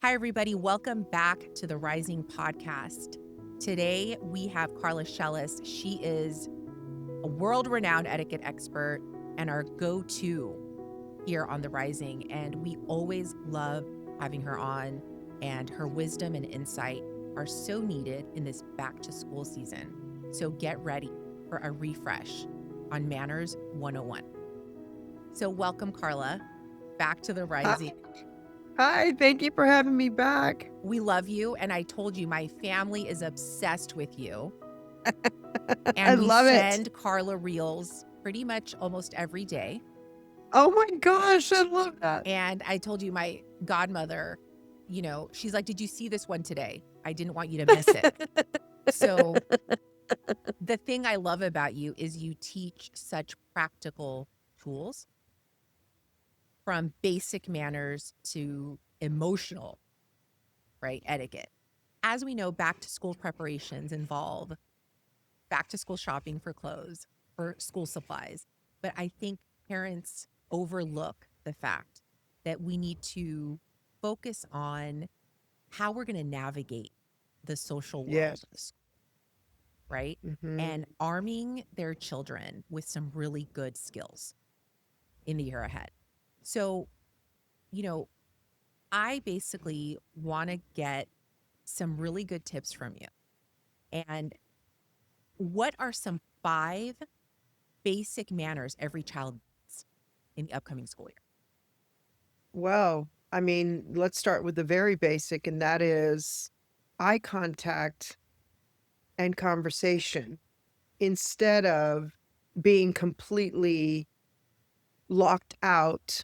Hi, everybody. Welcome back to the Rising Podcast. Today, we have Carla Shellis. She is a world renowned etiquette expert and our go to here on the Rising. And we always love having her on, and her wisdom and insight are so needed in this back to school season. So get ready for a refresh on Manners 101. So, welcome, Carla, back to the Rising. Hi, thank you for having me back. We love you. And I told you my family is obsessed with you. I And we love it. send Carla reels pretty much almost every day. Oh my gosh, I love that. And I told you my godmother, she's like, "Did you see this one today? I didn't want you to miss it." So the thing I love about you is you teach such practical tools, from basic manners to emotional, right, etiquette. As we know, back to school preparations involve back to school shopping for clothes, for school supplies. But I think parents overlook the fact that we need to focus on how we're going to navigate the social world, Yes. right? hmm And arming their children with some really good skills in the year ahead. So, you know, I basically want to get some really good tips from you. And what are some 5 basic manners every child needs in the upcoming school year? Well, I mean, let's start with the very basic, and that is eye contact and conversation instead of being completely locked out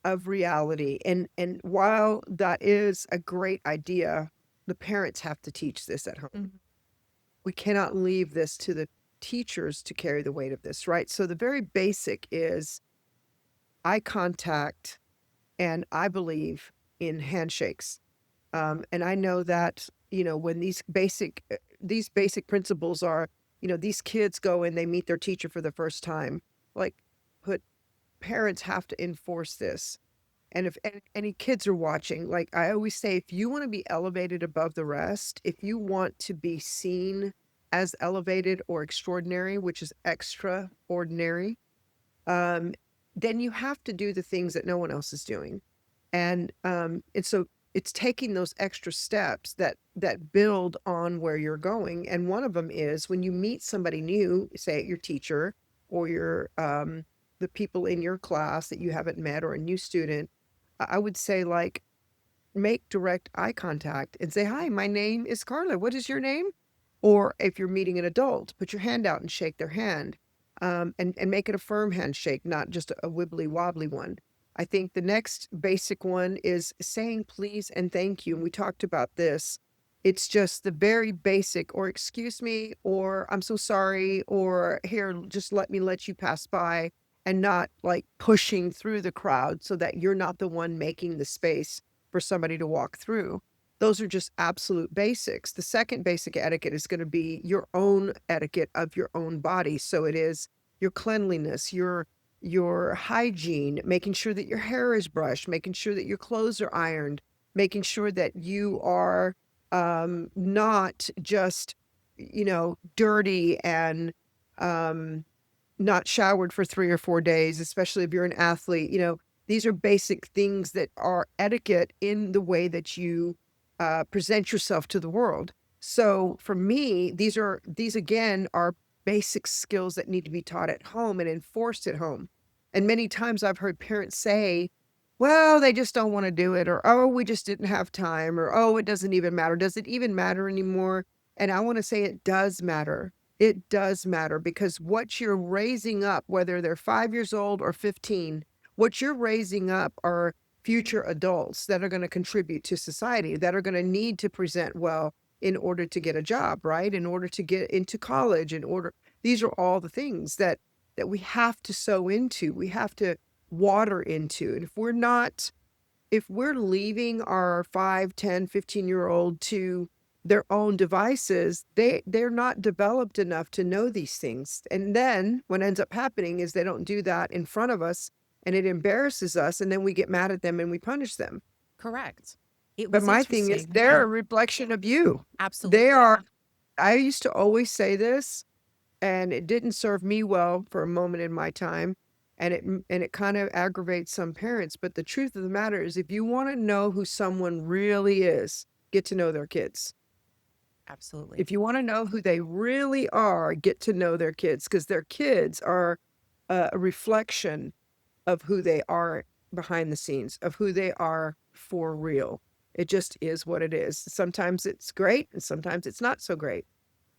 of reality. And while that is a great idea, the parents have to teach this at home. Mhm. We cannot leave this to the teachers to carry the weight of this, right? So the very basic is eye contact, and I believe in handshakes. And I know that, when these basic principles are, these kids go and they meet their teacher for the first time, like, put parents have to enforce this. And if any kids are watching, like I always say, if you want to be elevated above the rest, if you want to be seen as elevated or extraordinary, which is extraordinary, um, then you have to do the things that no one else is doing. And so it's taking those extra steps that build on where you're going. And one of them is when you meet somebody new, say your teacher or your the people in your class that you haven't met, or a new student, I would say, like, make direct eye contact and say, "Hi, my name is Carla. What is your name?" Or if you're meeting an adult, put your hand out and shake their hand, and make it a firm handshake, not just a wibbly wobbly one. I think the next basic one is saying please and thank you. And we talked about this. It's just the very basic, or excuse me, or I'm so sorry, or here, just let you pass by, and not like pushing through the crowd so that you're not the one making the space for somebody to walk through. Those are just absolute basics. The second basic etiquette is going to be your own etiquette of your own body. So it is your cleanliness, your hygiene, making sure that your hair is brushed, making sure that your clothes are ironed, making sure that you are not just, dirty and um, not showered for 3 or 4 days, especially if you're an athlete. These are basic things that are etiquette in the way that you present yourself to the world. So for me, these again are basic skills that need to be taught at home and enforced at home. And many times I've heard parents say, well, they just don't want to do it, or, oh, we just didn't have time, or, oh, it doesn't even matter. Does it even matter anymore? And I want to say it does matter. It does matter, because what you're raising up, whether they're 5 years old or 15, what you're raising up are future adults that are going to contribute to society, that are going to need to present well in order to get a job, right? In order to get into college, these are all the things that we have to sow into, we have to water into. And if we're leaving our 5, 10, 15-year-old to their own devices, they're not developed enough to know these things. And then what ends up happening is they don't do that in front of us, and it embarrasses us, and then we get mad at them and we punish them. Correct. It But was my thing is interesting. they're a reflection of you. They Absolutely. are I used to always say this, and it didn't serve me well for a moment in my time, and it kind of aggravates some parents, but the truth of the matter is if you wanna know who someone really is, get to know their kids. Absolutely. If you wanna know who they really are, get to know their kids because their kids are a reflection of who they are behind the scenes, of who they are for real. It just is what it is. Sometimes it's great and sometimes it's not so great.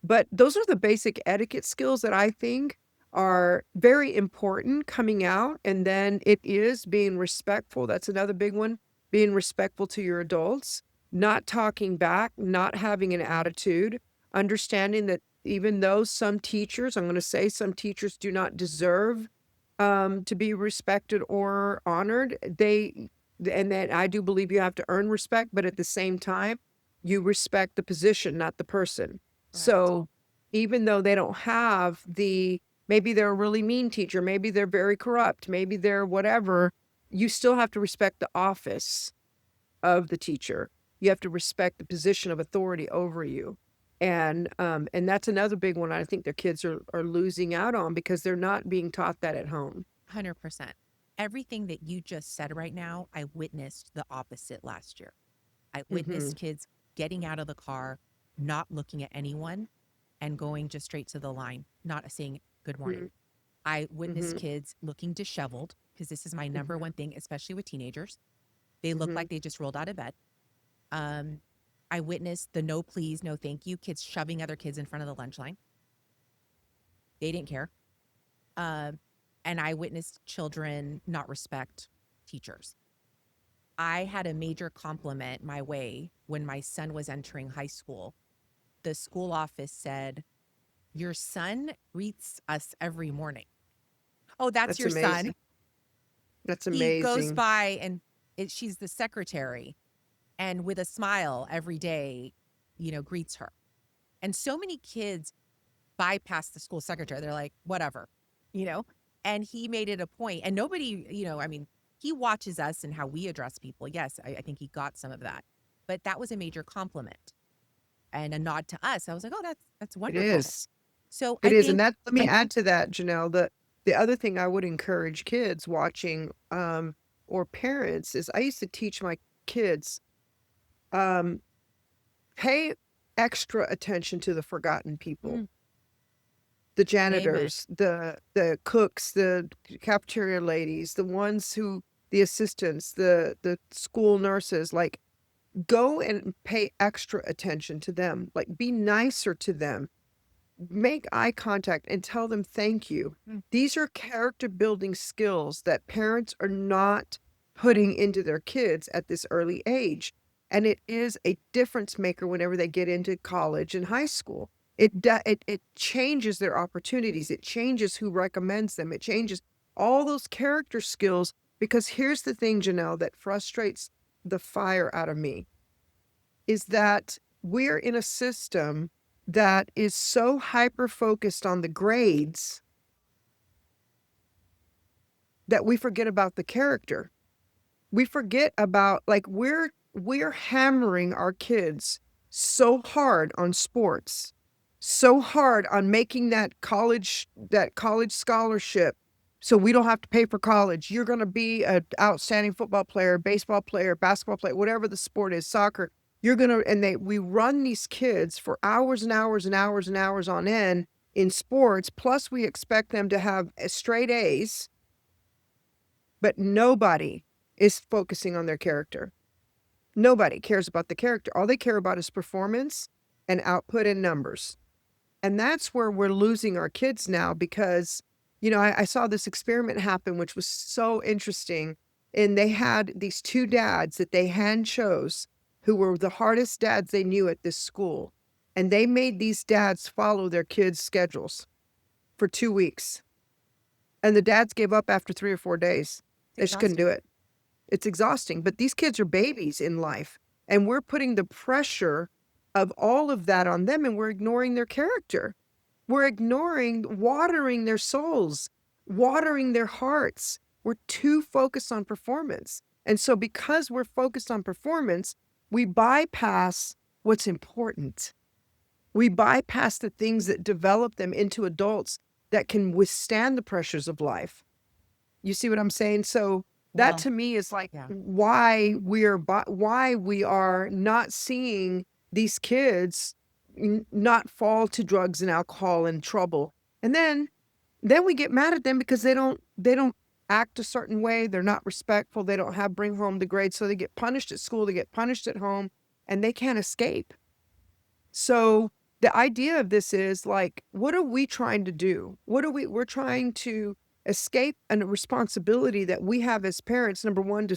But those are the basic etiquette skills that I think are very important coming out. And then it is being respectful. That's another big one. Being respectful to your adults, not talking back, not having an attitude, understanding that even though some teachers, I'm going to say some teachers do not deserve to be respected or honored, and that I do believe you have to earn respect, but at the same time, you respect the position, not the person. Correct. So even though they don't have maybe they're a really mean teacher, maybe they're very corrupt, maybe they're whatever, you still have to respect the office of the teacher. You have to respect the position of authority over you. And that's another big one I think their kids are losing out on because they're not being taught that at home. 100%. Everything that you just said right now, I witnessed the opposite last year. I witnessed Mhm. kids getting out of the car, not looking at anyone, and going just straight to the line, not saying good morning. Mhm. I witnessed Mhm. kids looking disheveled because this is my number Mhm. one thing, especially with teenagers. They look Mhm. like they just rolled out of bed. Um, I witnessed the no please, no thank you, kids shoving other kids in front of the lunch line. They didn't care. Um, and I witnessed children not respect teachers. I had a major compliment my way when my son was entering high school. The school office said, "Your son greets us every morning." Oh, that's That's your son. amazing. That's He goes amazing. by and she's the secretary and with a smile every day, greets her. And so many kids bypass the school secretary. They're like, whatever, you know? And he made it a point, and nobody, I mean, he watches us and how we address people. Yes, I think he got some of that, but that was a major compliment and a nod to us. I was like, oh, that's It wonderful. is. So It I is, and think, that let me add to that, Janelle, the other thing I would encourage kids watching, or parents is I used to teach my kids, um, pay extra attention to the forgotten people. mm, The amen. janitors, the cooks, the cafeteria ladies, the assistants, the school nurses, like, go and pay extra attention to them, like, be nicer to them. Make eye contact and tell them thank you. Mm, These are character building skills that parents are not putting into their kids at this early age. And it is a difference maker whenever they get into college and high school. It changes their opportunities. It changes who recommends them. It changes all those character skills because here's the thing, Janelle, that frustrates the fire out of me is that we're in a system that is so hyper focused on the grades that we forget about the character. We forget about like we're hammering our kids so hard on sports, so hard on making that college scholarship so we don't have to pay for college. You're going to be an outstanding football player, baseball player, basketball player, whatever the sport is, soccer. You're going to and they we run these kids for hours and hours and hours and hours on end in sports plus we expect them to have straight A's, but nobody is focusing on their character. Nobody cares about the character. All they care about is performance and output and numbers. And that's where we're losing our kids now because, I saw this experiment happen, which was so interesting. And they had these two dads that they hand chose who were the hardest dads they knew at this school. And they made these dads follow their kids' schedules for 2 weeks. And the dads gave up after 3 or 4 days. it's They just couldn't do exhausting. it. It's exhausting, but these kids are babies in life, and we're putting the pressure of all of that on them, and we're ignoring their character. We're ignoring watering their souls, watering their hearts. We're too focused on performance. And so because we're focused on performance, we bypass what's important. We bypass the things that develop them into adults that can withstand the pressures of life. You see what I'm saying? So that Well, to me is like yeah. why we are not seeing these kids not fall to drugs and alcohol and trouble. And then we get mad at them because they don't act a certain way. They're not respectful. They don't have bring home the grades. So they get punished at school, they get punished at home, and they can't escape. So the idea of this is like, what are we trying to do? We're trying to escape a responsibility that we have as parents. Number one, to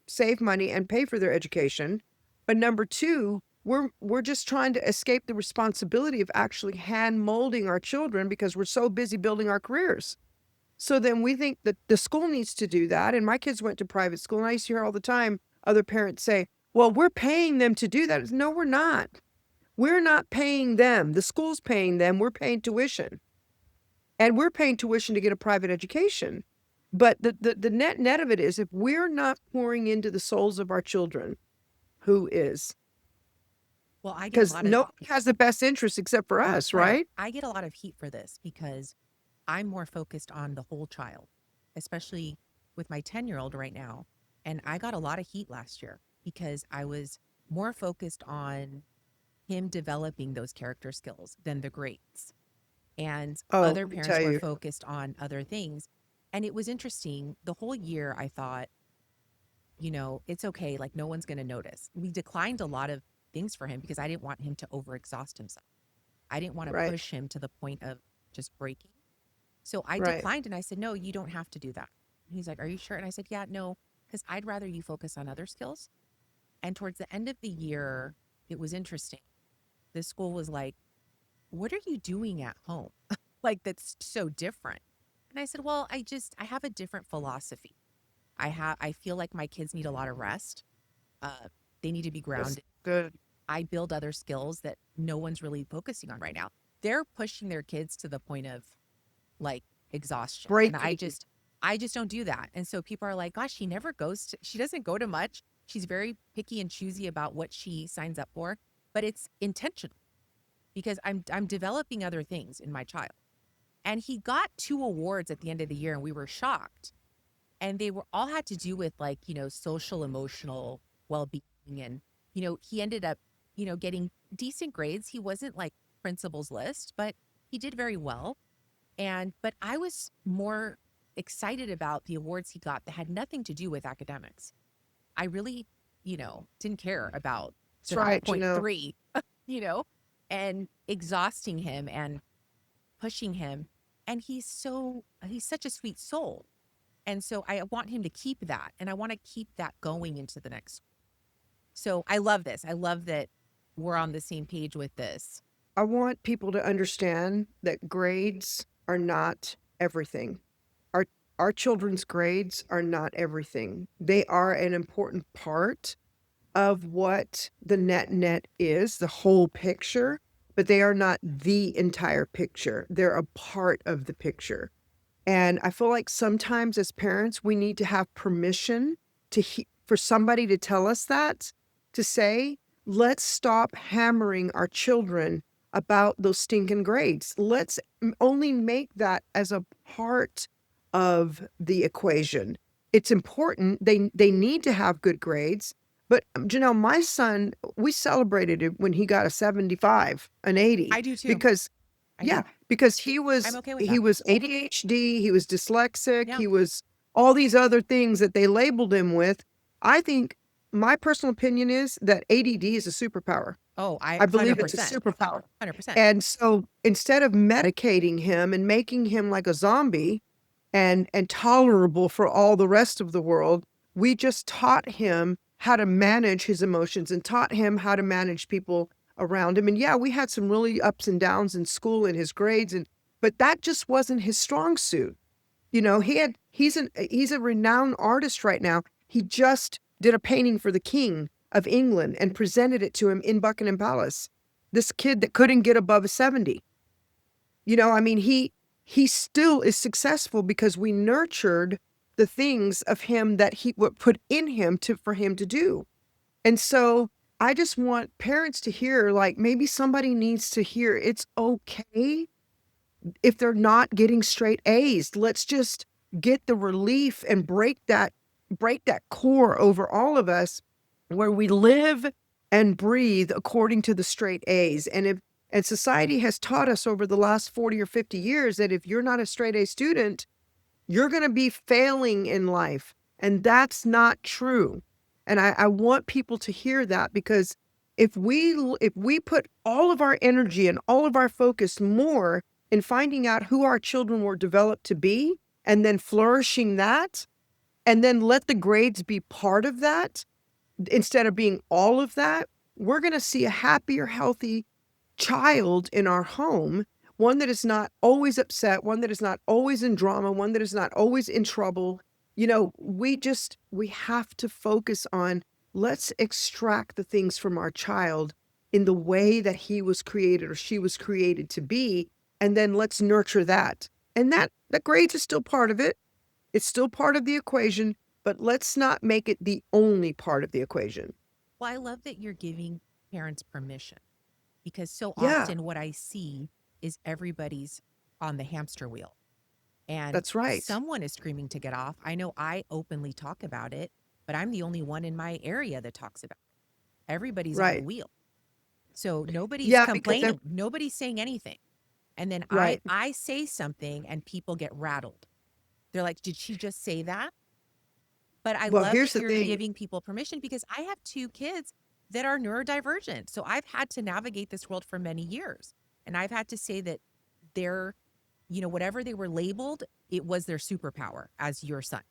save money and pay for their education. But number two, we're just trying to escape the responsibility of actually hand molding our children because we're so busy building our careers. So then we think that the school needs to do that. And my kids went to private school, and I used to hear all the time other parents say, well, we're paying them to do that. No, we're not. We're not paying them. The school's paying them. We're paying tuition. And we're paying tuition to get a private education. But the net of it is, if we're not pouring into the souls of our children, who is? Well, I get a Because lot of nobody has the best interest except for us, right. right? I get a lot of heat for this because I'm more focused on the whole child, especially with my 10-year-old right now. And I got a lot of heat last year because I was more focused on him developing those character skills than the grades. And Oh, other let me parents tell were you. focused on other things. And it was interesting. The whole year, I thought, it's okay. Like, no one's going to notice. We declined a lot of things for him because I didn't want him to overexhaust himself. I didn't want to Right, push him to the point of just breaking. So I right. declined and I said, no, you don't have to do that. He's like, are you sure? And I said, yeah, no, because I'd rather you focus on other skills. And towards the end of the year, it was interesting. The school was like, what are you doing at home? Like, that's so different. And I said, well, I have a different philosophy. I feel like my kids need a lot of rest. Uh, they need to be That's grounded. good. I build other skills that no one's really focusing on right now. They're pushing their kids to the point of like exhaustion. And Breaking. I just don't do that. And so people are like, gosh, she doesn't go to much. She's very picky and choosy about what she signs up for, but it's intentional because I'm developing other things in my child. And he got 2 awards at the end of the year and we were shocked. And they were all had to do with like, social emotional well-being. And, he ended up, getting decent grades. He wasn't like principal's list, but he did very well. But I was more excited about the awards he got that had nothing to do with academics. I really, didn't care about That's the right, point Janelle. three, you know, and exhausting him and pushing him. And he's such a sweet soul. And so I want him to keep that. And I want to keep that going into the next. So I love this. I love that we're on the same page with this. I want people to understand that grades are not everything. Our our children's grades are not everything. They are an important part of what the net is, the whole picture, but they are not the entire picture. They're a part of the picture. And I feel like sometimes as parents, we need to have permission for somebody to tell us that, to say, let's stop hammering our children about those stinking grades. Let's only make that as a part of the equation. It's important. They need to have good grades. But Janelle, my son, we celebrated it when he got a 75, an 80, I do too. because I yeah, do. because I'm okay with he that. was ADHD, he was dyslexic, Yeah. he was all these other things that they labeled him with. I think my personal opinion is that ADD is a superpower. Oh, I I believe it's a 100%. superpower. 100%. And so instead of medicating him and making him like a zombie and tolerable for all the rest of the world, we just taught him how to manage his emotions and taught him how to manage people around him. And yeah, we had some really ups and downs in school and his grades, but that just wasn't his strong suit. He's a renowned artist right now. He just did a painting for the King of England and presented it to him in Buckingham Palace. This kid that couldn't get above a 70. I mean, he still is successful because we nurtured the things of him that he would put in him for him to do. And so I just want parents to hear, like, maybe somebody needs to hear it's okay if they're not getting straight A's. Let's just get the relief and break that core over all of us where we live and breathe according to the straight A's. And society has taught us over the last 40 or 50 years that if you're not a straight A student, you're going to be failing in life. And that's not true. And I want people to hear that, because if we put all of our energy and all of our focus more in finding out who our children were developed to be and then flourishing that, and then let the grades be part of that instead of being all of that, we're going to see a happier, healthy child in our home, one that is not always upset, one that is not always in drama, one that is not always in trouble. We have to focus on, let's extract the things from our child in the way that he was created or she was created to be, and then let's nurture that. And that the grades is still part of it. It's still part of the equation, but let's not make it the only part of the equation. Well, I love that you're giving parents permission, because so Yeah, often what I see is everybody's on the hamster wheel and that's right. someone is screaming to get off. I know I openly talk about it, but I'm the only one in my area that talks about it. Everybody's on the Right. wheel. So nobody's Yeah, because they're complaining, nobody's saying anything. And then I right. I say something and people get rattled. They're like, "Did she just say that?" But I Well, love here's that the you're thing. giving people permission, because I have 2 kids that are neurodivergent. So I've had to navigate this world for many years. And I've had to say that they're, whatever they were labeled, it was their superpower as your son.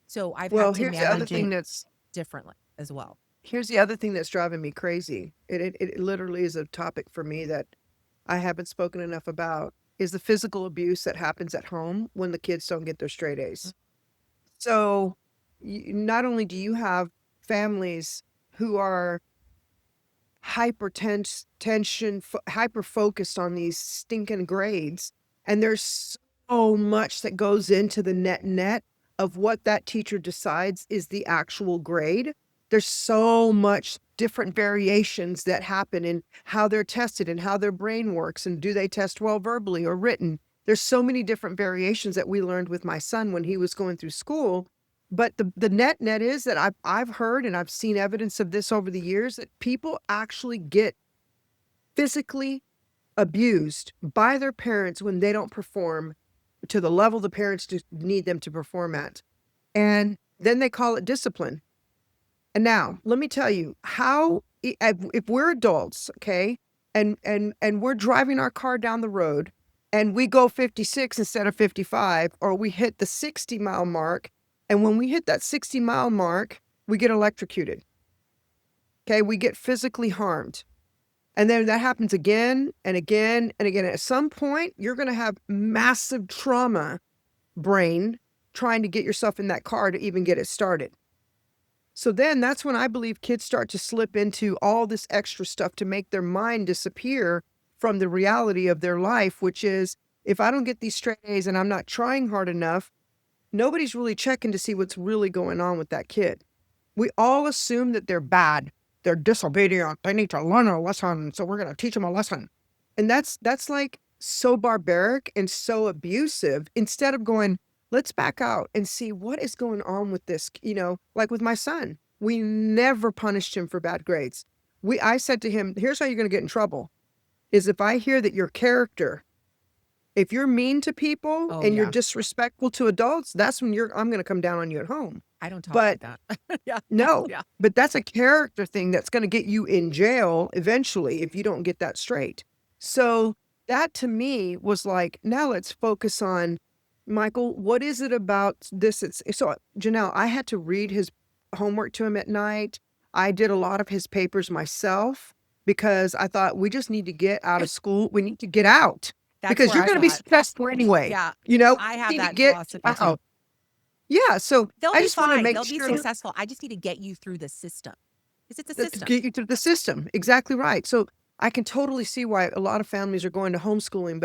So I've Well, had to manage it differently as well. here's the other thing that's driving me crazy. It literally is a topic for me that I haven't spoken enough about, is the physical abuse that happens at home when the kids don't get their straight A's. So, not only do you have families who are hyper focused on these stinking grades, and there's so much that goes into the net of what that teacher decides is the actual grade. There's so much different variations that happen in how they're tested and how their brain works, and do they test well verbally or written. There's so many different variations that we learned with my son when he was going through school. But the net is that I've heard and I've seen evidence of this over the years, that people actually get physically abused by their parents when they don't perform to the level the parents just need them to perform at. And then they call it discipline. And now, let me tell you how, if we're adults, okay, and we're driving our car down the road and we go 56 instead of 55, or we hit the 60-mile mark, and when we hit that 60-mile mark, we get electrocuted. Okay, we get physically harmed. And then that happens again and again and again. At some point, you're going to have massive trauma brain trying to get yourself in that car to even get it started. So then that's when I believe kids start to slip into all this extra stuff to make their mind disappear from the reality of their life, which is, if I don't get these straight A's and I'm not trying hard enough, nobody's really checking to see what's really going on with that kid. We all assume that they're bad, they're disobedient, they need to learn a lesson, so we're going to teach them a lesson. And that's like so barbaric and so abusive, instead of going, let's back out and see what is going on with this. Like with my son, we never punished him for bad grades. I said to him, here's how you're going to get in trouble, is if I hear that your character, if you're mean to people Oh, and you're yeah. disrespectful to adults, that's when I'm going to come down on you at home. I don't talk like But that. Yeah. no, Yeah. but that's a character thing that's going to get you in jail eventually if you don't get that straight. So that to me was like, now let's focus on, Michael, what is it about this? So Janelle, I had to read his homework to him at night. I did a lot of his papers myself because I thought, we just need to get out of school. We need to get out That's because where you're I'm going to be at. successful anyway. Yeah. I We have need to that get philosophy too. out. Yeah. So They'll I be just want to fine. make They'll be sure successful. I just need to get you through the system, because it's a to system. get you through the system. Exactly right. So I can totally see why a lot of families are going to homeschooling,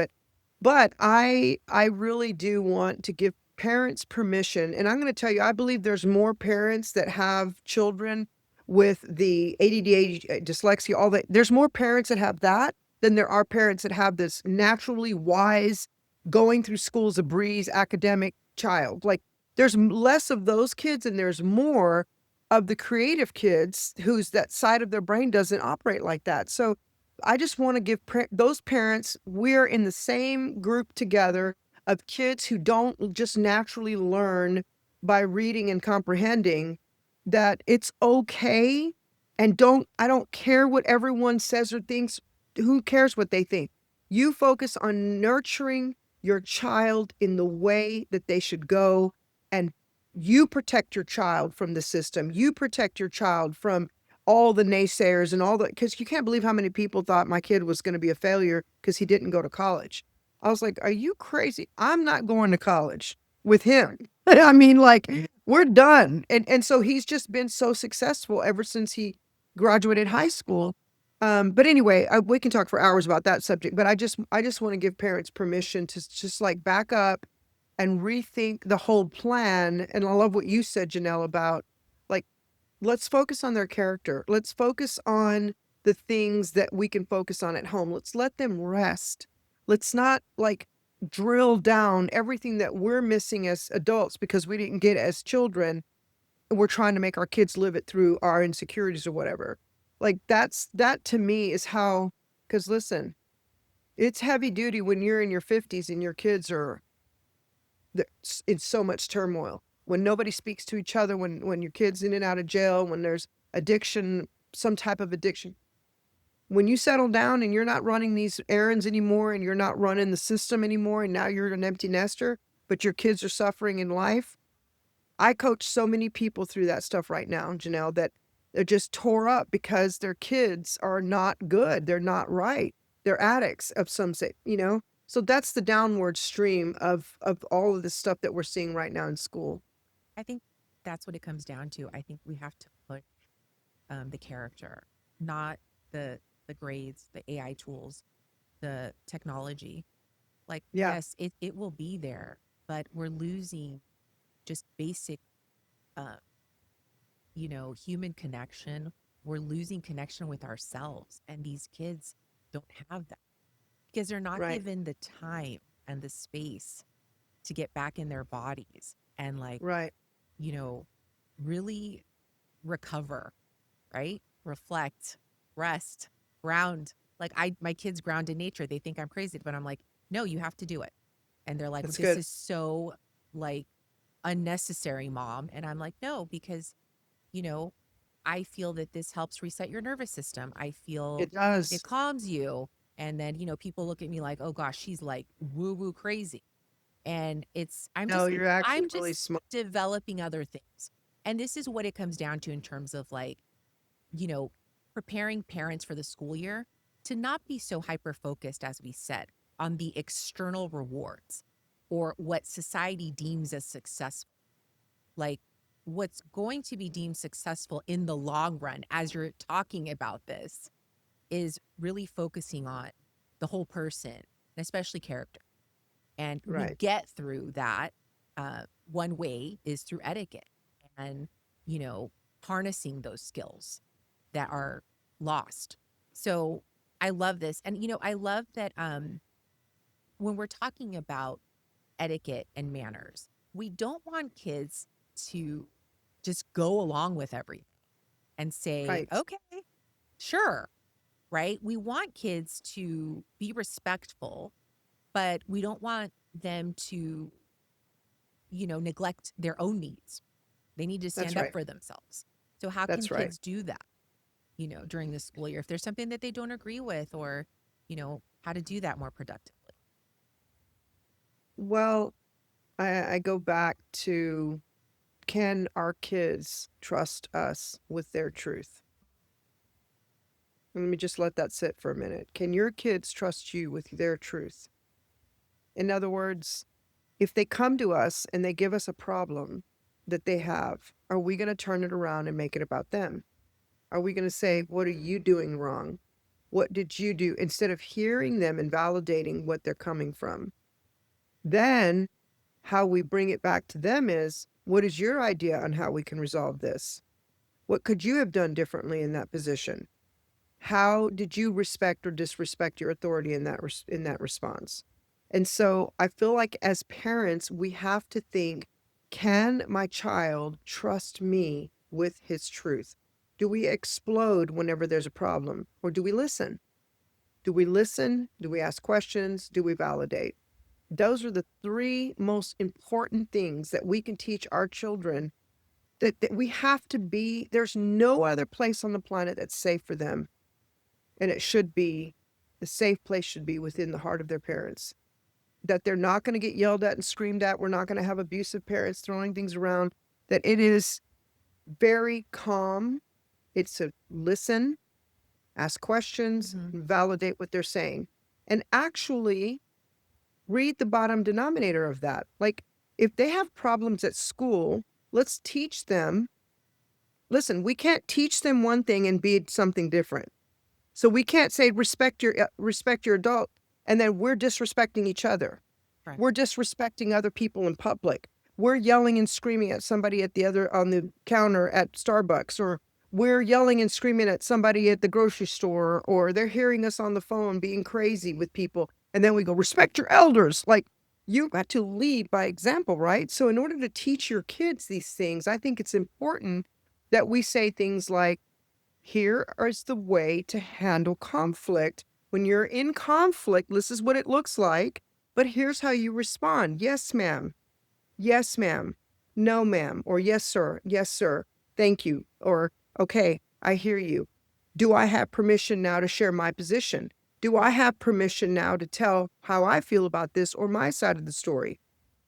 but I really do want to give parents permission. And I'm going to tell you, I believe there's more parents that have children with the ADD, dyslexia, all that. There's more parents that have that than there are parents that have this naturally wise, going through school as a breeze academic child. Like there's less of those kids and there's more of the creative kids whose that side of their brain doesn't operate like that. So I just want to give those parents, we're in the same group together of kids who don't just naturally learn by reading and comprehending, that it's okay. And I don't care what everyone says or thinks. Who cares what they think? You focus on nurturing your child in the way that they should go, and you protect your child from the system. You protect your child from all the naysayers and all the, because you can't believe how many people thought my kid was going to be a failure because he didn't go to college. I was like, are you crazy? I'm not going to college with him. I mean, like, we're done. And so he's just been so successful ever since he graduated high school. But anyway, we can talk for hours about that subject, but I just want to give parents permission to just like back up and rethink the whole plan. And I love what you said, Janelle, about like, let's focus on their character. Let's focus on the things that we can focus on at home. Let's let them rest. Let's not like drill down everything that we're missing as adults because we didn't get it as children. We're trying to make our kids live it through our insecurities or whatever. Like that to me is how, because listen, it's heavy duty when you're in your 50s and your kids are in so much turmoil. When nobody speaks to each other, when your kid's in and out of jail, when there's addiction, some type of addiction. When you settle down and you're not running these errands anymore and you're not running the system anymore and now you're an empty nester, but your kids are suffering in life. I coach so many people through that stuff right now, Janelle, that they're just tore up because their kids are not good. They're not right. They're addicts of some say, you know? So that's the downward stream of all of the stuff that we're seeing right now in school. I think that's what it comes down to. I think we have to put the character, not the grades, the AI tools, the technology. Like, Yeah, yes, it will be there, but we're losing just basic, uh, human connection. We're losing connection with ourselves, and these kids don't have that because they're not right, given the time and the space to get back in their bodies and like, right. you know, really recover, right? Reflect, rest, ground. Like my kids ground in nature. They think I'm crazy, but I'm like, no, you have to do it. And they're like, That's this good. is so like unnecessary, mom. And I'm like, no, because, you know, I feel that this helps reset your nervous system. I feel It does. it calms you. And then, people look at me like, oh gosh, she's like woo woo crazy. And No, you're actually I'm really just smart. developing other things. And this is what it comes down to in terms of like, you know, preparing parents for the school year to not be so hyper focused, as we said, on the external rewards or what society deems as successful. Like what's going to be deemed successful in the long run, as you're talking about this, is really focusing on the whole person, and especially character. And we Right. get through that. One way is through etiquette and, you know, harnessing those skills that are lost. So I love this. And, I love that when we're talking about etiquette and manners, we don't want kids to just go along with everything and say, Right. okay, sure, right? We want kids to be respectful, but we don't want them to, neglect their own needs. They need to That's stand up right. for themselves. So, how can That's right. kids do that, during the school year? If there's something that they don't agree with, or, how to do that more productively. Well, I go back to, can our kids trust us with their truth? Let me just let that sit for a minute. Can your kids trust you with their truth? In other words, if they come to us and they give us a problem that they have, are we going to turn it around and make it about them? Are we going to say, what are you doing wrong? What did you do? Instead of hearing them and validating what they're coming from. Then how we bring it back to them is, what is your idea on how we can resolve this? What could you have done differently in that position? How did you respect or disrespect your authority in that response? And so I feel like as parents, we have to think, can my child trust me with his truth? Do we explode whenever there's a problem, or do we listen? Do we listen? Do we ask questions? Do we validate? Those are the three most important things that we can teach our children, that we have to be. There's no other place on the planet that's safe for them. And it should be, the safe place should be within the heart of their parents. That they're not going to get yelled at and screamed at. We're not going to have abusive parents throwing things around. That it is very calm. It's a listen, ask questions, Mhm. validate what they're saying. And actually read the bottom denominator of that. Like, if they have problems at school, let's teach them. Listen, we can't teach them one thing and be something different. So we can't say respect your adult, and then we're disrespecting each other. Correct. We're disrespecting other people in public. We're yelling and screaming at somebody at the other on the counter at Starbucks, or we're yelling and screaming at somebody at the grocery store, or they're hearing us on the phone being crazy with people. And then we go, respect your elders. Like, you got to lead by example, right? So in order to teach your kids these things, I think it's important that we say things like, here is the way to handle conflict. When you're in conflict, this is what it looks like, but here's how you respond. Yes, ma'am. Yes, ma'am. No, ma'am. Or yes, sir. Yes, sir. Thank you. Or, okay, I hear you. Do I have permission now to share my position? Do I have permission now to tell how I feel about this or my side of the story?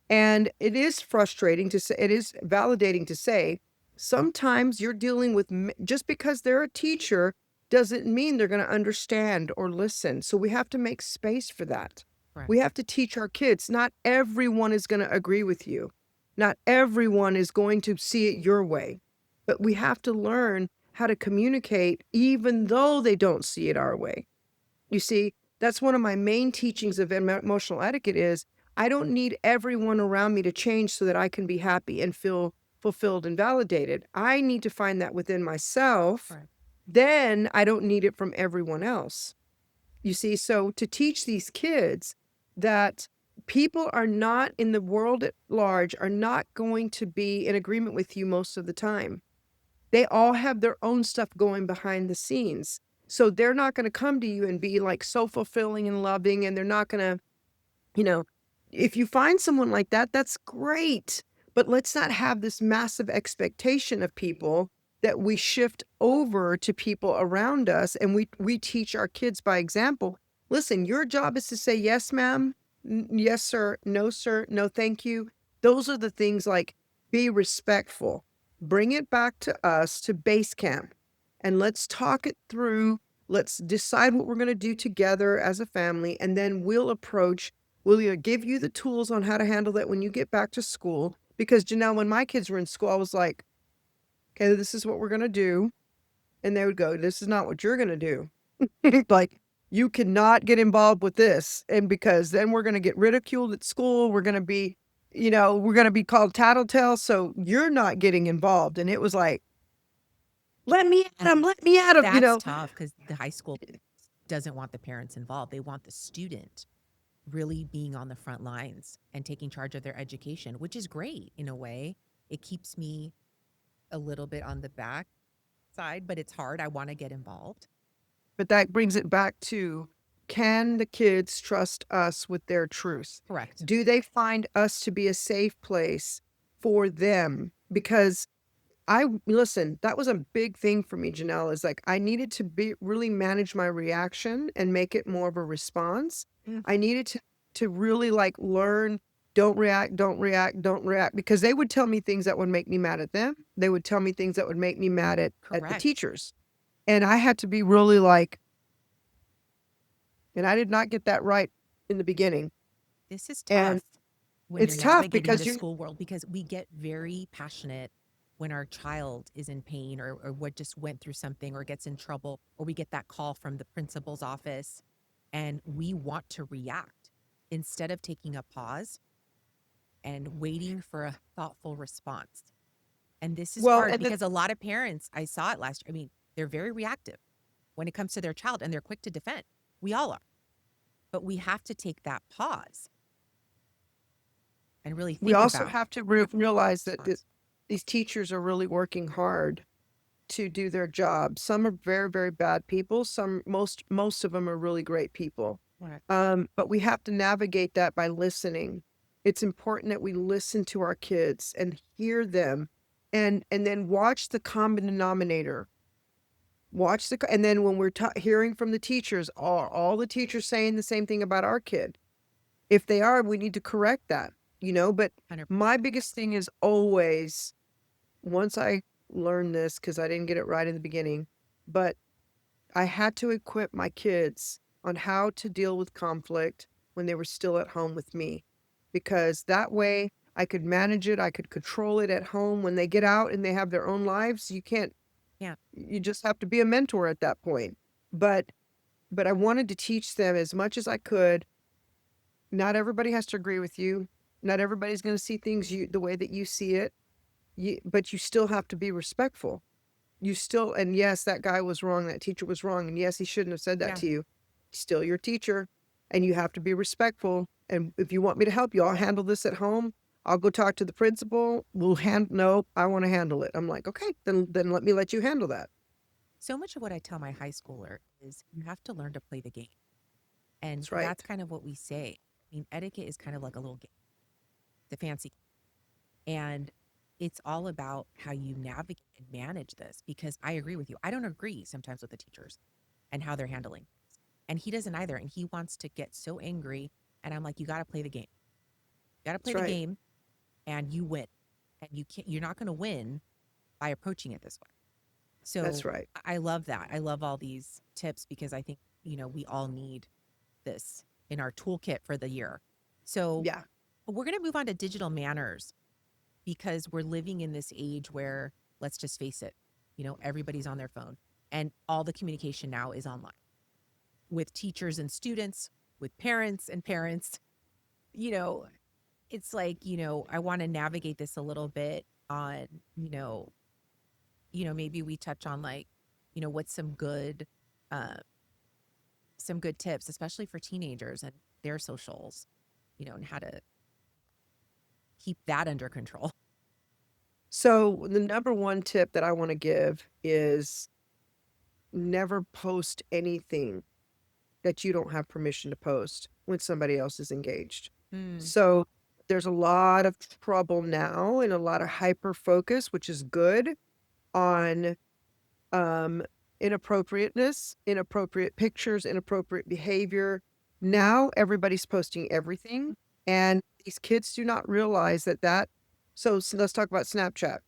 And it is frustrating to say, it is validating to say, sometimes you're dealing with, just because they're a teacher doesn't mean they're going to understand or listen. So we have to make space for that. Correct. We have to teach our kids, not everyone is going to agree with you. Not everyone is going to see it your way. But we have to learn how to communicate even though they don't see it our way. You see, that's one of my main teachings of emotional etiquette is I don't need everyone around me to change so that I can be happy and feel fulfilled and validated. I need to find that within myself. Correct. Then I don't need it from everyone else. You see, so to teach these kids that people are not in the world at large are not going to be in agreement with you most of the time. They all have their own stuff going behind the scenes. So they're not going to come to you and be like so fulfilling and loving, and they're not going to, you know, if you find someone like that, that's great. But let's not have this massive expectation of people that we shift over to people around us, and we teach our kids by example. Listen, your job is to say yes, ma'am, yes, sir, no, thank you. Those are the things like be respectful. Bring it back to us to base camp, and let's talk it through. Let's decide what we're going to do together as a family, and then we'll either give you the tools on how to handle that when you get back to school. Because Janelle, when my kids were in school, I was like, okay, this is what we're going to do. And they would go, this is not what you're going to do. Like, you cannot get involved with this. And because then we're going to get ridiculed at school. We're going to be, we're going to be called tattletale. So you're not getting involved. And it was like, let me at them, let me at them, That's tough because the high school doesn't want the parents involved. They want the student really being on the front lines and taking charge of their education, which is great in a way. It keeps me a little bit on the back side, but it's hard. I want to get involved. But that brings it back to, can the kids trust us with their truth? Correct. Do they find us to be a safe place for them? Because listen, that was a big thing for me, Janelle, is like I needed to be really manage my reaction and make it more of a response. Mm. I needed to really like learn, don't react, don't react, don't react, because they would tell me things that would make me mad at them. They would tell me things that would make me mad at the Correct. teachers. And I had to be really like, and I did not get that right in the beginning. This is And tough when it's you're tough navigating because the school world because we get very passionate when our child is in pain or what just went through something or gets in trouble, or we get that call from the principal's office and we want to react instead of taking a pause and waiting for a thoughtful response. And this is Well, hard and the because a lot of parents, I saw it last year. I mean, they're very reactive when it comes to their child and they're quick to defend. We all are. But we have to take that pause and really we think also about have to realize that response. these teachers are really working hard to do their job. Some are very, very bad people. Some, most of them are really great people. Right. But we have to navigate that by listening. It's important that we listen to our kids and hear them, and then watch the common denominator. And then when we're hearing from the teachers, are all the teachers saying the same thing about our kid? If they are, we need to correct that, you know. But 100%. my biggest thing is always, once I learned this, because I didn't get it right in the beginning, but I had to equip my kids on how to deal with conflict when they were still at home with me, because that way I could manage it, I could control it at home. When they get out and they have their own lives, you can't, Yeah. you just have to be a mentor at that point. But I wanted to teach them as much as I could. Not everybody has to agree with you. Not everybody's going to see things the way that you see it. But you still have to be respectful. You still, and yes, that guy was wrong, that teacher was wrong, and yes, he shouldn't have said that Yeah. to you. He's still your teacher, and you have to be respectful. And if you want me to help you, I'll handle this at home. I'll go talk to the principal. No, I want to handle it. I'm like, okay, then let you handle that. So much of what I tell my high schooler is you have to learn to play the game. And That's right. that's kind of what we say. I mean, etiquette is kind of like a little game, the fancy. And it's all about how you navigate and manage this because I agree with you. I don't agree sometimes with the teachers and how they're handling. And he doesn't either. And he wants to get so angry. And I'm like, you got to play the game. You got to play That's the right. game and you win. And you're not going to win by approaching it this way. That's So right. I love that. I love all these tips because I think, we all need this in our toolkit for the year. So Yeah. we're going to move on to digital manners because we're living in this age where, let's just face it, everybody's on their phone and all the communication now is online with teachers and students, with parents and parents. You know, it's like, I want to navigate this a little bit on, maybe we touch on like, what's uh, some good tips, especially for teenagers and their socials, and how to keep that under control. So the number one tip that I want to give is never post anything that you don't have permission to post when somebody else is engaged. Mm, So there's a lot of trouble now and a lot of hyper focus, which is good, on um, inappropriateness, inappropriate pictures, inappropriate behavior. Now everybody's posting everything, and these kids do not realize that. So let's talk about Snapchat.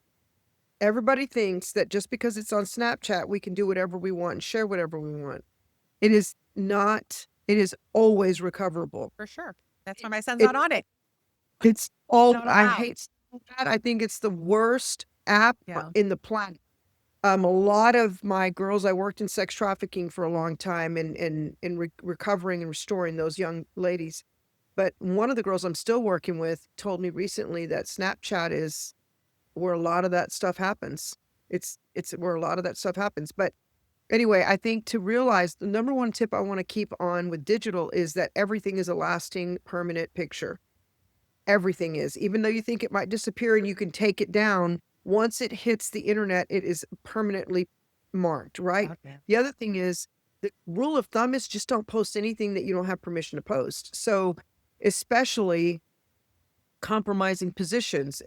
Everybody thinks that just because it's on Snapchat, we can do whatever we want and share whatever we want. It is not. It is always recoverable. for sure. That's why my son's It not on it. it's all Not I allowed. hate that. I think it's the worst app Yeah. in the planet. A lot of my girls, I worked in sex trafficking for a long time and recovering and restoring those young ladies. But one of the girls I'm still working with told me recently that Snapchat is where a lot of that stuff happens. It's where a lot of that stuff happens. But anyway, I think to realize the number one tip I want to keep on with digital is that everything is a lasting, permanent picture. Everything is. Even though you think it might disappear and you can take it down, once it hits the internet, it is permanently marked, right? Okay. The other thing is the rule of thumb is just don't post anything that you don't have permission to post. So, especially compromising positions.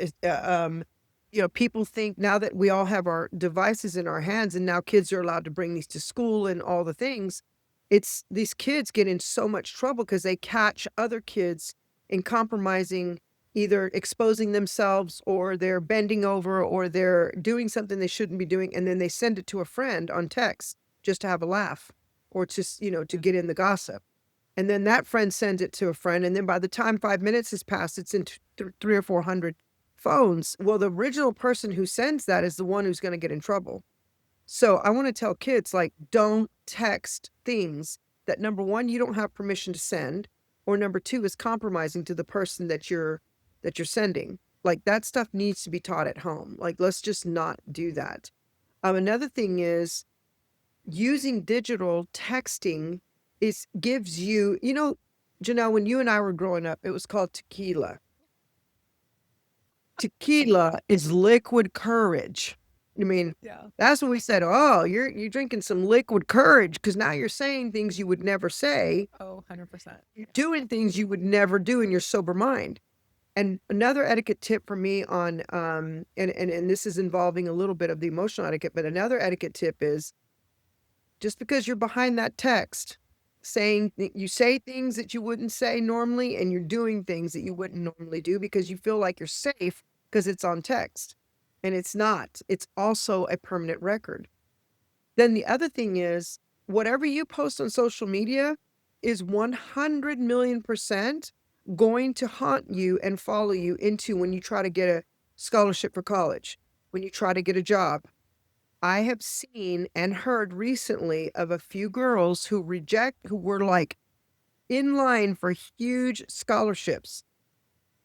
People think now that we all have our devices in our hands and now kids are allowed to bring these to school and all the things, it's these kids get in so much trouble because they catch other kids in compromising, either exposing themselves or they're bending over or they're doing something they shouldn't be doing. And then they send it to a friend on text just to have a laugh or just, to get in the gossip. And then that friend sends it to a friend, and then by the time 5 minutes has passed, it's in three or 400 phones. Well, the original person who sends that is the one who's gonna get in trouble. So I wanna tell kids, like, don't text things that, number 1, you don't have permission to send, or number 2, is compromising to the person that you're sending. Like, that stuff needs to be taught at home. Like, let's just not do that. Another thing is using digital texting gives you, Janelle, when you and I were growing up, it was called tequila. Tequila is liquid courage. I mean, Yeah. that's what we said. Oh, you're drinking some liquid courage because now you're saying things you would never say, Oh, 100%. you're doing things you would never do in your sober mind. And another etiquette tip for me on and this is involving a little bit of the emotional etiquette, but another etiquette tip is just because you're behind that text saying you say things that you wouldn't say normally and you're doing things that you wouldn't normally do because you feel like you're safe because it's on text. And it's not. It's also a permanent record. Then the other thing is whatever you post on social media is 100 million% going to haunt you and follow you into when you try to get a scholarship for college, when you try to get a job. I have seen and heard recently of a few girls who were like in line for huge scholarships,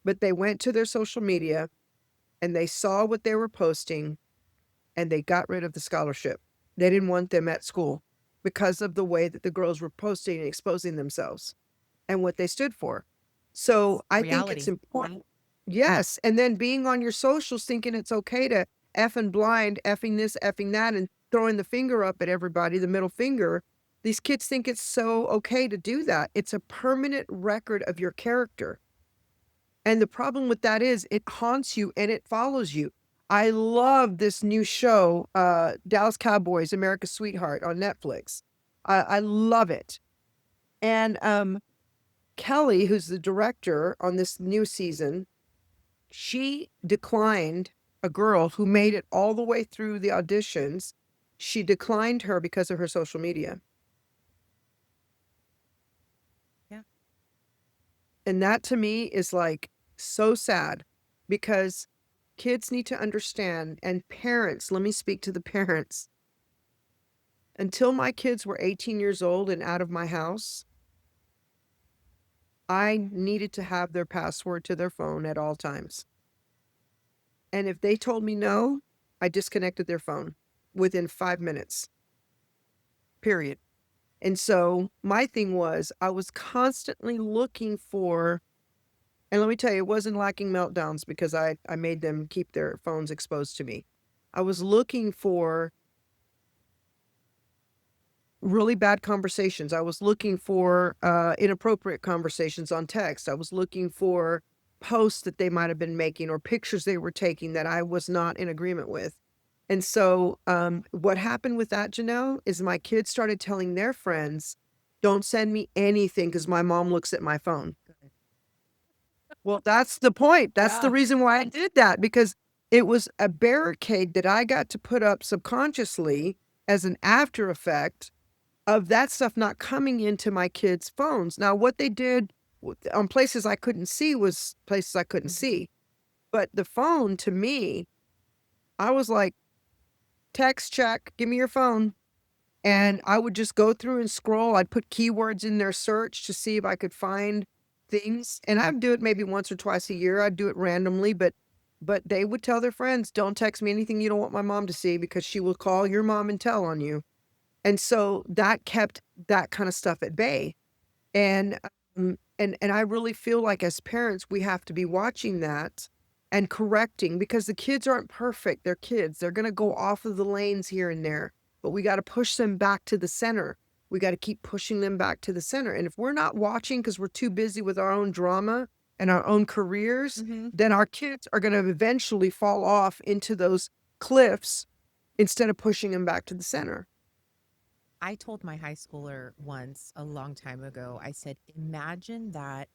but they went to their social media and they saw what they were posting and they got rid of the scholarship. They didn't want them at school because of the way that the girls were posting and exposing themselves and what they stood for. So I think it's Reality. important. Yes. And then being on your socials thinking it's okay to F and blind, effing this, effing that, and throwing the finger up at everybody, the middle finger. These kids think it's so okay to do that. It's a permanent record of your character. And the problem with that is it haunts you and it follows you. I love this new show, Dallas Cowboys, America's Sweetheart on Netflix. I love it. And Kelly, who's the director on this new season, she declined a girl who made it all the way through the auditions. She declined her because of her social media. Yeah. And that to me is like so sad because kids need to understand, and parents, let me speak to the parents. Until my kids were 18 years old and out of my house, I needed to have their password to their phone at all times. And if they told me no, I disconnected their phone within 5 minutes, period. And so my thing was, I was constantly looking for, and let me tell you, it wasn't lacking meltdowns because I made them keep their phones exposed to me. I was looking for really bad conversations. I was looking for inappropriate conversations on text. I was looking for posts that they might have been making or pictures they were taking that I was not in agreement with. And so what happened with that, Janelle, is my kids started telling their friends, don't send me anything because my mom looks at my phone. Well, that's the point. That's the Yeah. reason why I did that, because it was a barricade that I got to put up subconsciously as an after effect of that stuff not coming into my kids' phones. Now, what they did on places I couldn't see was places I couldn't see. But the phone to me, I was like, text check, give me your phone. And I would just go through and scroll. I'd put keywords in their search to see if I could find things. And I'd do it maybe once or twice a year. I'd do it randomly, but they would tell their friends, don't text me anything you don't want my mom to see because she will call your mom and tell on you. And so that kept that kind of stuff at bay. And and I really feel like as parents, we have to be watching that and correcting because the kids aren't perfect. They're kids. They're going to go off of the lanes here and there, but we got to push them back to the center. We got to keep pushing them back to the center. And if we're not watching because we're too busy with our own drama and our own careers, then our kids are going to eventually fall off into those cliffs instead of pushing them back to the center. I told my high schooler once a long time ago, I said, imagine that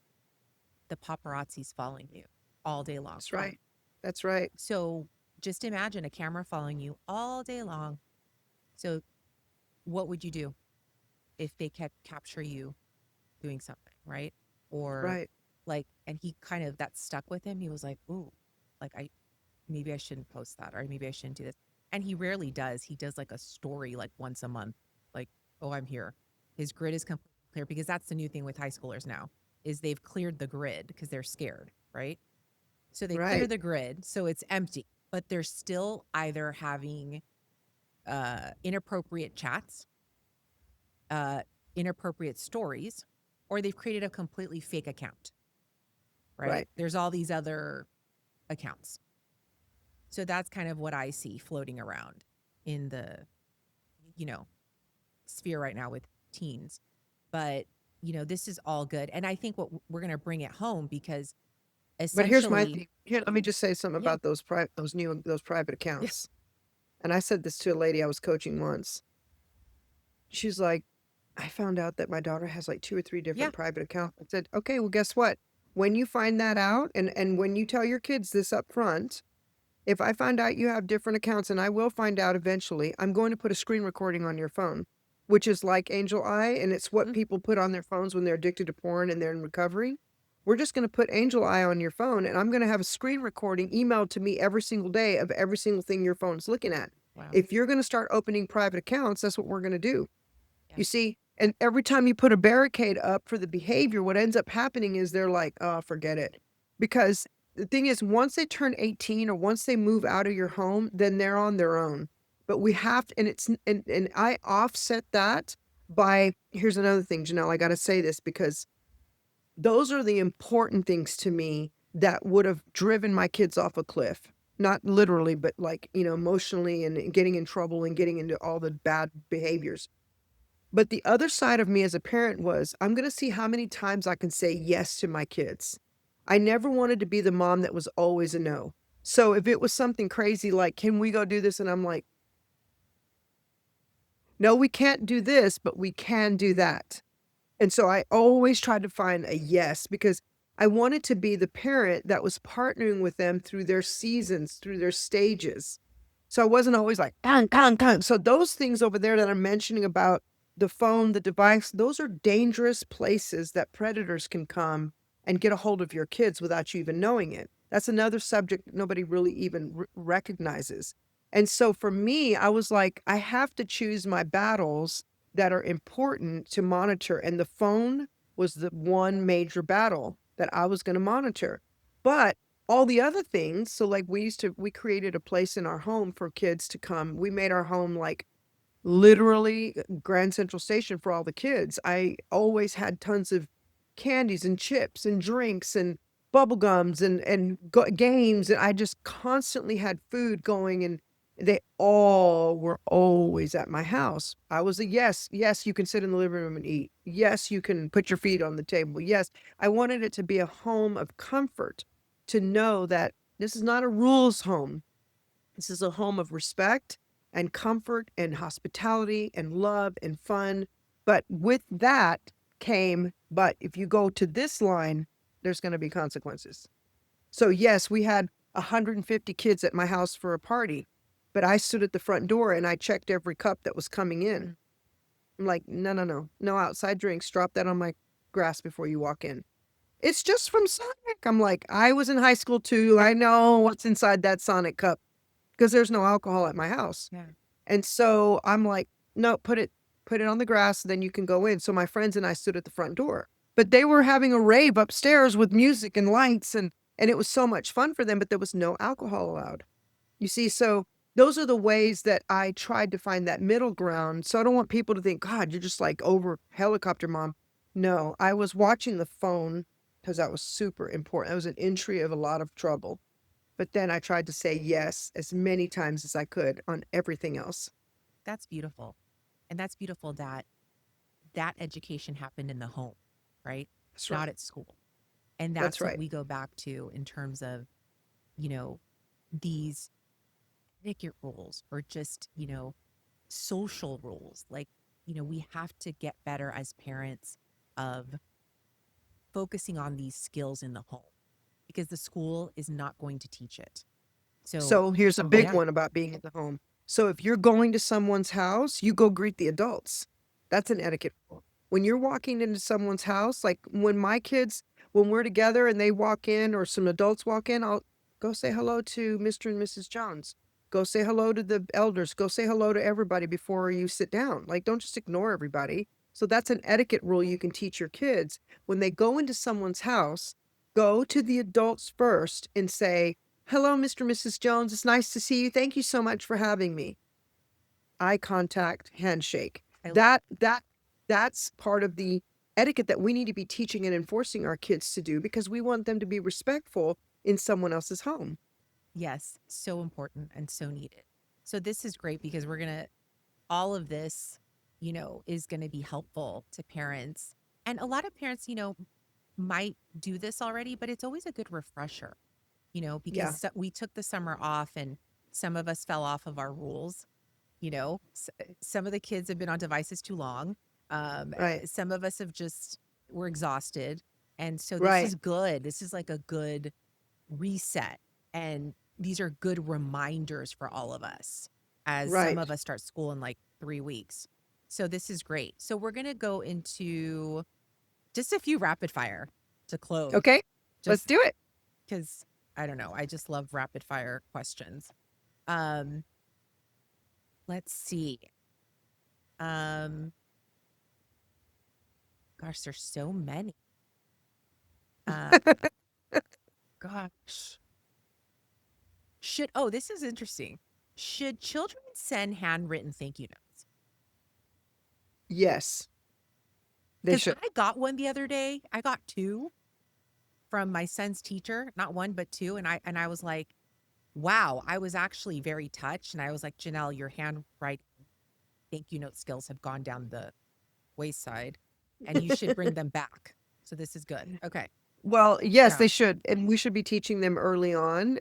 the paparazzi's following you all day long. That's right. That's right. So just imagine a camera following you all day long. So what would you do if they kept capture you doing something, right? Or Right. like, and he kind of, that stuck with him. He was like, ooh, like maybe I shouldn't post that or maybe I shouldn't do this. And he rarely does. He does like a story like once a month, like, oh, I'm here. His grid is completely clear because that's the new thing with high schoolers now is they've cleared the grid because they're scared, right? So they clear Right. the grid, so it's empty, but they're still either having inappropriate chats, uh, inappropriate stories, or they've created a completely fake account, right? Right. There's all these other accounts. So that's kind of what I see floating around in the, you know, sphere right now with teens. But, this is all good. And I think what we're going to bring it home because But here's my essentially, thing. Here, let me just say something yeah, about those private yeah, accounts. And I said this to a lady I was coaching once. She's like, I found out that my daughter has like 2 or 3 yeah, different private accounts. I said, okay, well, guess what? When you find that out, and when you tell your kids this up front, if I find out you have different accounts, and I will find out eventually, I'm going to put a screen recording on your phone, which is like Angel Eye, and it's what mm, people put on their phones when they're addicted to porn and they're in recovery. We're just going to put Angel Eye on your phone, and I'm going to have a screen recording emailed to me every single day of every single thing your phone's looking at. wow, If you're going to start opening private accounts, that's what we're going to do. yeah, You see, and every time you put a barricade up for the behavior, what ends up happening is they're like, "Oh, forget it." Because the thing is, once they turn 18 or once they move out of your home, then they're on their own. But we have to, and it's and I offset that by here's another thing, Janelle, I gotta say this because those are the important things to me that would have driven my kids off a cliff. Not literally, but like, emotionally and getting in trouble and getting into all the bad behaviors. But the other side of me as a parent was, I'm gonna see how many times I can say yes to my kids. I never wanted to be the mom that was always a no. So if it was something crazy like, "Can we go do this?" And I'm like, "No, we can't do this, but we can do that." And so I always tried to find a yes because I wanted to be the parent that was partnering with them through their seasons, through their stages. So I wasn't always like, "Dun, dun, dun." So those things over there that I'm mentioning about the phone, the device, those are dangerous places that predators can come and get a hold of your kids without you even knowing it. That's another subject that nobody really even recognizes. And so for me, I was like, I have to choose my battles that are important to monitor. And the phone was the one major battle that I was going to monitor. But all the other things, so like we created a place in our home for kids to come. We made our home like literally Grand Central Station for all the kids. I always had tons of candies and chips and drinks and bubble gums and games, and I just constantly had food going, and they all were always at my house. I was a yes, yes, you can sit in the living room and eat. Yes, you can put your feet on the table. Yes, I wanted it to be a home of comfort, to know that this is not a rules home. This is a home of respect and comfort and hospitality and love and fun. But with that came, but if you go to this line, there's going to be consequences. So, yes, we had 150 kids at my house for a party, but I stood at the front door and I checked every cup that was coming in. I'm like, no, no, no, no outside drinks. Drop that on my grass before you walk in. It's just from Sonic. I'm like, I was in high school too. I know what's inside that Sonic cup because there's no alcohol at my house. yeah. And so I'm like, "No, put it on the grass, then you can go in." So my friends and I stood at the front door. But they were having a rave upstairs with music and lights and it was so much fun for them, but there was no alcohol allowed. You see, so those are the ways that I tried to find that middle ground. So I don't want people to think, "God, you're just like over helicopter mom." No, I was watching the phone because that was super important. That was an entry of a lot of trouble. But then I tried to say yes as many times as I could on everything else. That's beautiful. And that's beautiful that that education happened in the home, right? That's Not right. at school. And That's that's what right. we go back to in terms of, you know, these etiquette rules or just, social rules. Like, we have to get better as parents of focusing on these skills in the home because the school is not going to teach it. So, So here's a big yeah, one about being at the home. So if you're going to someone's house, you go greet the adults. That's an etiquette rule. When you're walking into someone's house, like when my kids, when we're together and they walk in or some adults walk in, I'll go say hello to Mr. and Mrs. Jones. Go say hello to the elders. Go say hello to everybody before you sit down. Like, don't just ignore everybody. So that's an etiquette rule you can teach your kids. When they go into someone's house, Go to the adults first and say, "Hello, Mr. and Mrs. Jones. It's nice to see you. Thank you so much for having me." Eye contact, handshake. I That's part of the etiquette that we need to be teaching and enforcing our kids to do because we want them to be respectful in someone else's home. Yes, so important and so needed. So this is great because all of this, is going to be helpful to parents. And a lot of parents, might do this already, but it's always a good refresher, because Yeah, we took the summer off and some of us fell off of our rules. Some of the kids have been on devices too long. right, Some of us we're exhausted. And so this right, is good. This is like a good reset. And these are good reminders for all of us as some right. of us start school in like 3 weeks. So this is great. So we're going to go into just a few rapid fire to close, Okay, let's just do it. because I don't know. I just love rapid fire questions. Um, let's see. Um, gosh, there's so many. Uh, gosh. This is interesting. Should children send handwritten thank you notes? Yes, they Because should. I got one the other day. I got two from my son's teacher, not one, but two. And I was like, wow, I was actually very touched. And I was like, Janelle, your handwriting thank you note skills have gone down the wayside and you should bring them back. So this is good. Okay. Well, yes, Yeah. they should, and we should be teaching them early on.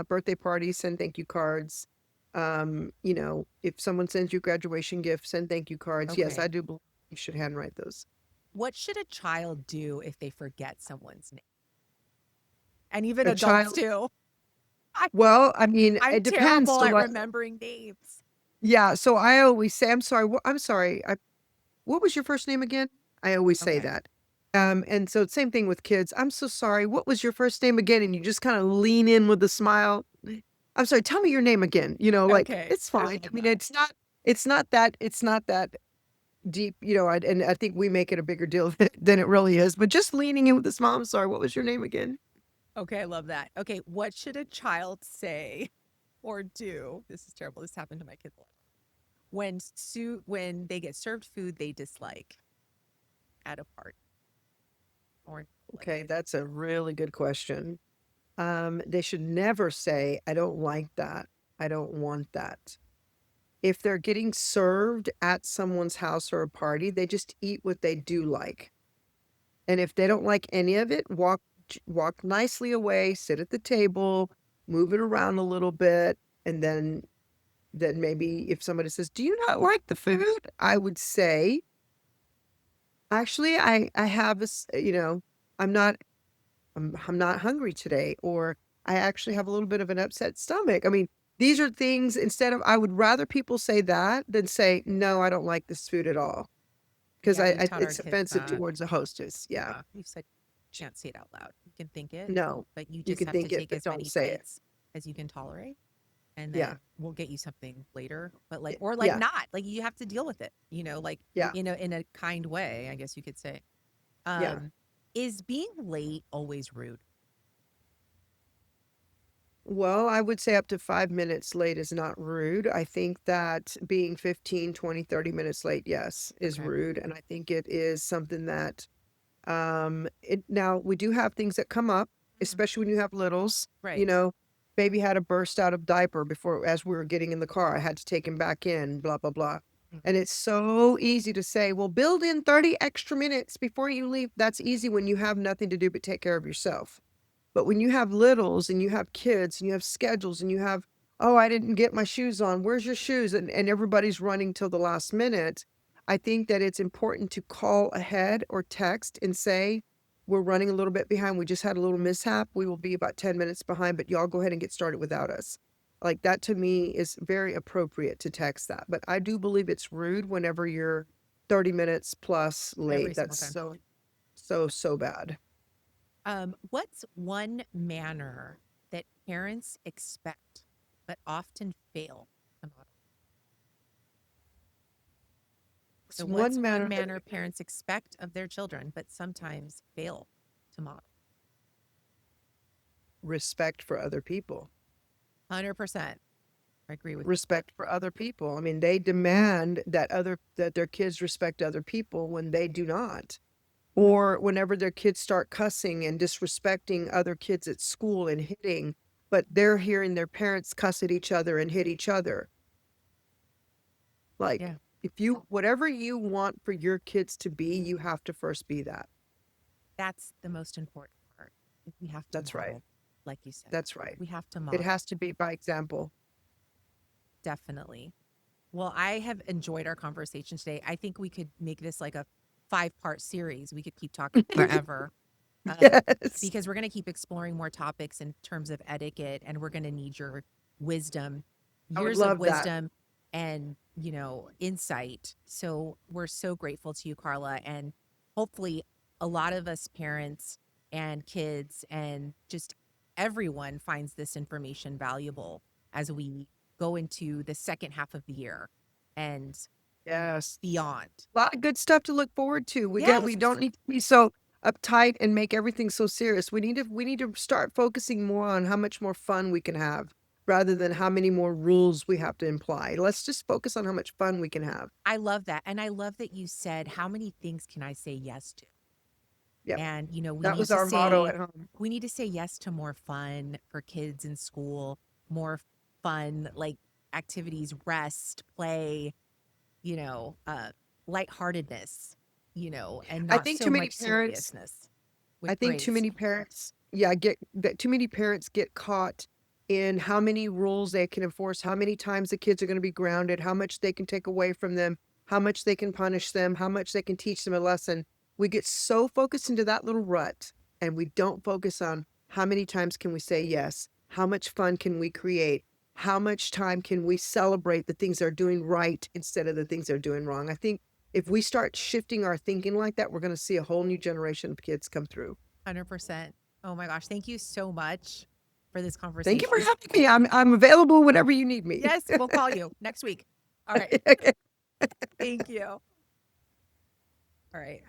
Birthday parties, send thank you cards. If someone sends you graduation gifts, send thank you cards. Yes, I Okay. do believe you should handwrite those. What should a child do if they forget someone's name? And even A adults child, too. I, well, I mean, I'm it depends. terrible So, at like, remembering names. yeah. So I always say, I'm sorry. I'm sorry. What was your first name again? I always say Okay. that. And so same thing with kids. I'm so sorry. What was your first name again? And you just kind of lean in with a smile. I'm sorry. Tell me your name again. Like Okay. it's I fine. I love mean, that. it's not that deep. And I think we make it a bigger deal than it really is. But just leaning in with a smile. I'm sorry. What was your name again? Okay, I love that. Okay, what should a child say or do? This is terrible. This happened to my kids a lot. When they get served food they dislike at a party or like. Okay, that's a really good question. They should never say, I don't like that. I don't want that. If they're getting served at someone's house or a party, they just eat what they do like. And if they don't like any of it, walk nicely away, sit at the table, move it around a little bit, and then maybe if somebody says, "Do you not like the food?" I would say, "Actually, I have I'm not I'm not hungry today," or "I actually have a little bit of an upset stomach." I mean, these are things instead of I would rather people say that than say, "No, I don't like this food at all," because Yeah, we've I taught our it's kids offensive that. towards a hostess. Yeah. Yeah, we've said can't say it out loud. You can think it, No. but you You just can have to think it, take but as don't many say it. bites as you can tolerate, and Yeah. then we'll get you something later. But Y like, or like yeah. not, like you have to deal with it, like Yeah. in a kind way, I guess you could say. Yeah. Um, is being late always rude? Well, I would say up to 5 minutes late is not rude. I think that being 15, 20, 30 minutes late, yes, is Okay. rude, and I think it is something that, it now we do have things that come up, Mhm. especially when you have littles, Right. baby had a burst out of diaper before as we were getting in the car, I had to take him back in, blah, blah, blah, Mhm. and it's so easy to say, "Well, build in 30 extra minutes before you leave." That's easy when you have nothing to do but take care of yourself. But when you have littles and you have kids and you have schedules and you have, "Oh, I didn't get my shoes on. Where's your shoes?" And everybody's running till the last minute. I think that it's important to call ahead or text and say, "We're running a little bit behind. We just had a little mishap. We will be about 10 minutes behind, but y'all go ahead and get started without us." Like that to me is very appropriate to text that. But I do believe it's rude whenever you're 30 minutes plus Every late. single That's time. so, so, so bad. What's one manner that parents expect but often fail to model? It's So, what's one one manner that manner parents expect of their children but sometimes fail to model? respect for other people. 100%. I agree with you. Respect for other people. I mean, they demand that their kids respect other people when they do not. Or whenever their kids start cussing and disrespecting other kids at school and hitting, but they're hearing their parents cuss at each other and hit each other. Like, Yeah. if you, whatever you want for your kids to be, you have to first be that. That's the most important part. We have to That's right. model, like you said. That's right. We have to It model, has to be by example. definitely. Well, I have enjoyed our conversation today. I think we could make this like a 5-part series. We could keep talking forever. Yes. Because we're going to keep exploring more topics in terms of etiquette, and we're going to need your wisdom, I would years of love that. wisdom and, insight. So we're so grateful to you, Carla. And hopefully a lot of us parents and kids and just everyone finds this information valuable as we go into the second half of the year and Yes. beyond. A lot of good stuff to look forward to. We Yes. don't need to be so uptight and make everything so serious. We need to start focusing more on how much more fun we can have rather than how many more rules we have to imply. Let's just focus on how much fun we can have. I love that. And I love that you said, how many things can I say yes to? Yep. And, That was our motto at home. we need to say yes to more fun for kids in school, more fun, like activities, rest, play, you know, uh, lightheartedness, and I not think so too many much parents seriousness I with think too grades. many parents, yeah, get that too many parents get caught in how many rules they can enforce, how many times the kids are going to be grounded, how much they can take away from them, how much they can punish them, how much they can teach them a lesson. We get so focused into that little rut and we don't focus on how many times can we say yes? How much fun can we create? How much time can we celebrate the things they're doing right instead of the things they're doing wrong? I think if we start shifting our thinking like that, we're going to see a whole new generation of kids come through. 100%. Oh my gosh. Thank you so much for this Thank you conversation. for having me. I'm available whenever you need me. Yes, we'll call you next week. All right. Okay. Thank you. All right.